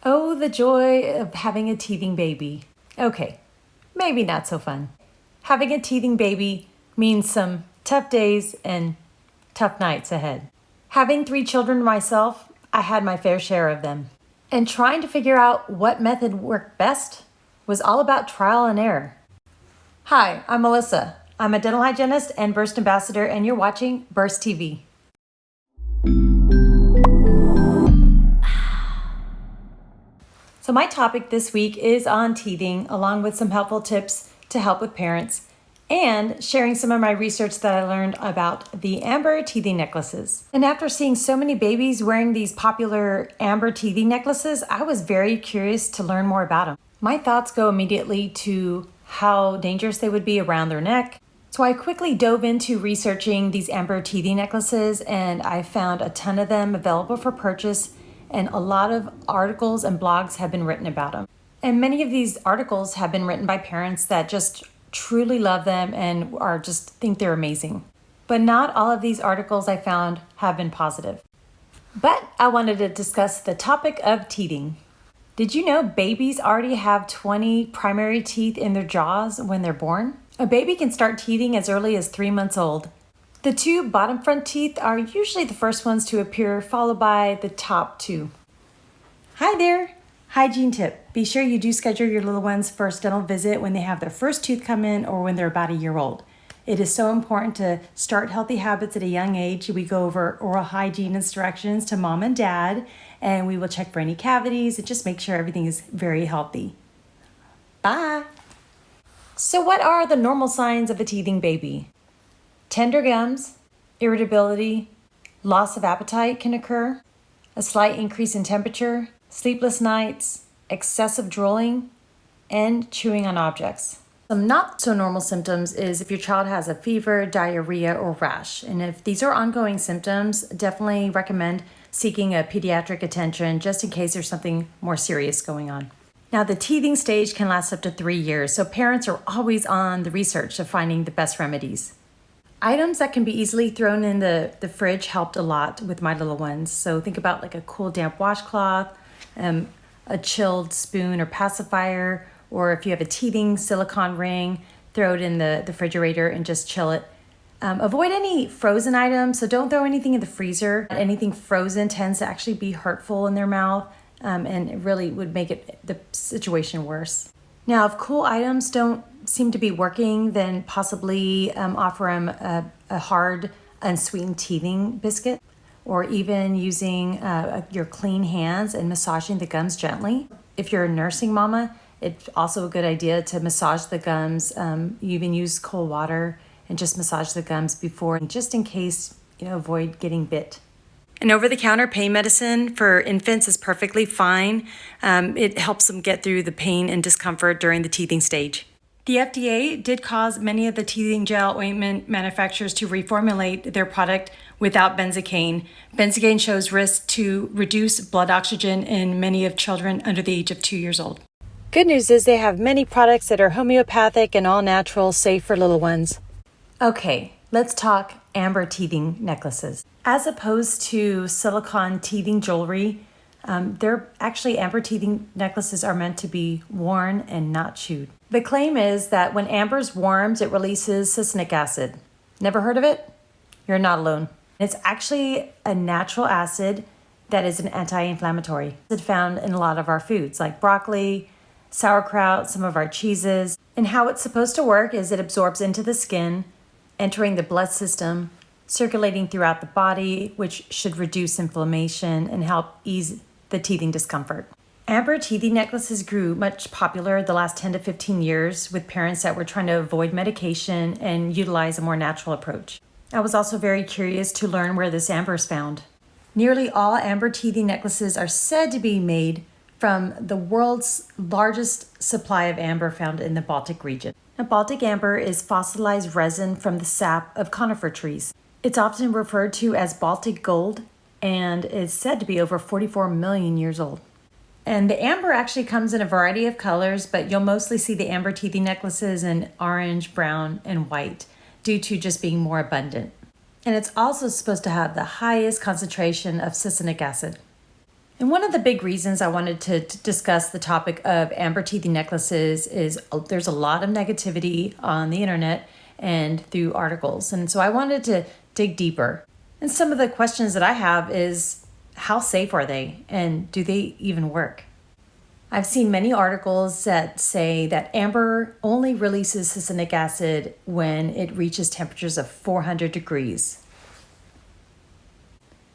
Oh, the joy of having a teething baby. Okay, maybe not so fun. Having a teething baby means some tough days and tough nights ahead. Having 3 children myself, I had my fair share of them. And trying to figure out what method worked best was all about trial and error. Hi, I'm Melissa. I'm a dental hygienist and Burst ambassador, and you're watching Burst TV. So my topic this week is on teething, along with some helpful tips to help with parents, and sharing some of my research that I learned about the amber teething necklaces. And after seeing so many babies wearing these popular amber teething necklaces, I was very curious to learn more about them. My thoughts go immediately to how dangerous they would be around their neck. So I quickly dove into researching these amber teething necklaces, and I found a ton of them available for purchase, and a lot of articles and blogs have been written about them. And many of these articles have been written by parents that just truly love them and are just think they're amazing. But not all of these articles I found have been positive. But I wanted to discuss the topic of teething. Did you know babies already have 20 primary teeth in their jaws when they're born? A baby can start teething as early as 3 months old. The 2 bottom front teeth are usually the first ones to appear, followed by the top 2. Hi there! Hygiene tip. Be sure you do schedule your little one's first dental visit when they have their first tooth come in or when they're about a year old. It is so important to start healthy habits at a young age. We go over oral hygiene instructions to mom and dad, and we will check for any cavities and just make sure everything is very healthy. Bye! So what are the normal signs of a teething baby? Tender gums, irritability, loss of appetite can occur, a slight increase in temperature, sleepless nights, excessive drooling, and chewing on objects. Some not so normal symptoms is if your child has a fever, diarrhea, or rash. And if these are ongoing symptoms, definitely recommend seeking a pediatric attention just in case there's something more serious going on. Now, the teething stage can last up to 3 years, so parents are always on the research of finding the best remedies. Items that can be easily thrown in the fridge helped a lot with my little ones. So think about like a cool damp washcloth, a chilled spoon or pacifier, or if you have a teething silicone ring, throw it in the refrigerator and just chill it. Avoid any frozen items, so don't throw anything in the freezer. Anything frozen tends to actually be hurtful in their mouth, and it really would make the situation worse. Now, if cool items don't seem to be working, then possibly offer them a hard, unsweetened teething biscuit, or even using your clean hands and massaging the gums gently. If you're a nursing mama, it's also a good idea to massage the gums. You even use cold water and just massage the gums before, just in case, avoid getting bit. An over-the-counter pain medicine for infants is perfectly fine. It helps them get through the pain and discomfort during the teething stage. The FDA did cause many of the teething gel ointment manufacturers to reformulate their product without benzocaine. Benzocaine shows risk to reduce blood oxygen in many of children under the age of 2 years old. Good news is they have many products that are homeopathic and all natural, safe for little ones. Okay, let's talk amber teething necklaces. As opposed to silicone teething jewelry, they're actually amber teething necklaces are meant to be worn and not chewed. The claim is that when amber's warmed, it releases succinic acid. Never heard of it? You're not alone. It's actually a natural acid that is an anti-inflammatory. It's found in a lot of our foods like broccoli, sauerkraut, some of our cheeses. And how it's supposed to work is it absorbs into the skin, entering the blood system, circulating throughout the body, which should reduce inflammation and help ease the teething discomfort. Amber teething necklaces grew much popular the last 10 to 15 years with parents that were trying to avoid medication and utilize a more natural approach. I was also very curious to learn where this amber is found. Nearly all amber teething necklaces are said to be made from the world's largest supply of amber found in the Baltic region. Now, Baltic amber is fossilized resin from the sap of conifer trees. It's often referred to as Baltic gold and is said to be over 44 million years old. And the amber actually comes in a variety of colors, but you'll mostly see the amber teething necklaces in orange, brown, and white due to just being more abundant. And it's also supposed to have the highest concentration of succinic acid. And one of the big reasons I wanted to discuss the topic of amber teething necklaces is there's a lot of negativity on the internet and through articles. And so I wanted to dig deeper. And some of the questions that I have is, how safe are they? And do they even work? I've seen many articles that say that amber only releases succinic acid when it reaches temperatures of 400 degrees.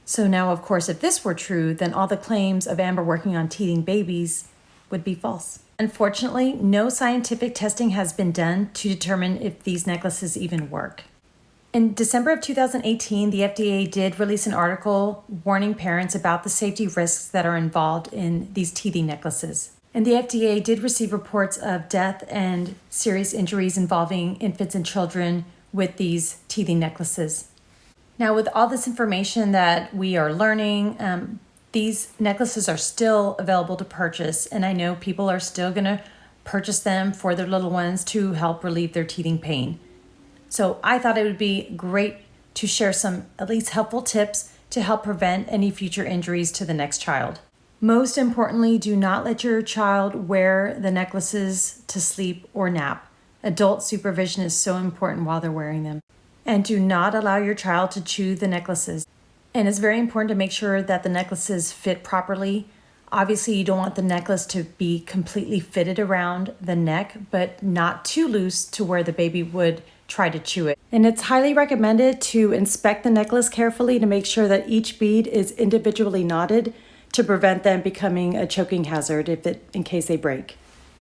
So now, of course, if this were true, then all the claims of amber working on teething babies would be false. Unfortunately, no scientific testing has been done to determine if these necklaces even work. In December of 2018, the FDA did release an article warning parents about the safety risks that are involved in these teething necklaces. And the FDA did receive reports of death and serious injuries involving infants and children with these teething necklaces. Now, with all this information that we are learning, these necklaces are still available to purchase, and I know people are still going to purchase them for their little ones to help relieve their teething pain. So I thought it would be great to share some at least helpful tips to help prevent any future injuries to the next child. Most importantly, do not let your child wear the necklaces to sleep or nap. Adult supervision is so important while they're wearing them. And do not allow your child to chew the necklaces. And it's very important to make sure that the necklaces fit properly. Obviously, you don't want the necklace to be completely fitted around the neck, but not too loose to where the baby would try to chew it. And it's highly recommended to inspect the necklace carefully to make sure that each bead is individually knotted to prevent them becoming a choking hazard in case they break.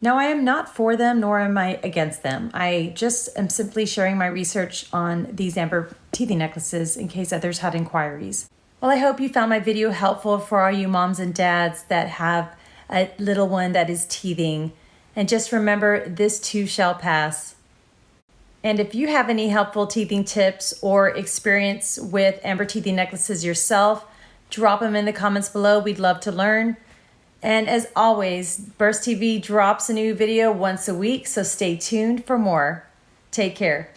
Now, I am not for them, nor am I against them. I just am simply sharing my research on these amber teething necklaces in case others had inquiries. Well, I hope you found my video helpful for all you moms and dads that have a little one that is teething. And just remember, this too shall pass. And if you have any helpful teething tips or experience with amber teething necklaces yourself, drop them in the comments below. We'd love to learn. And as always, Burst TV drops a new video once a week, so stay tuned for more. Take care.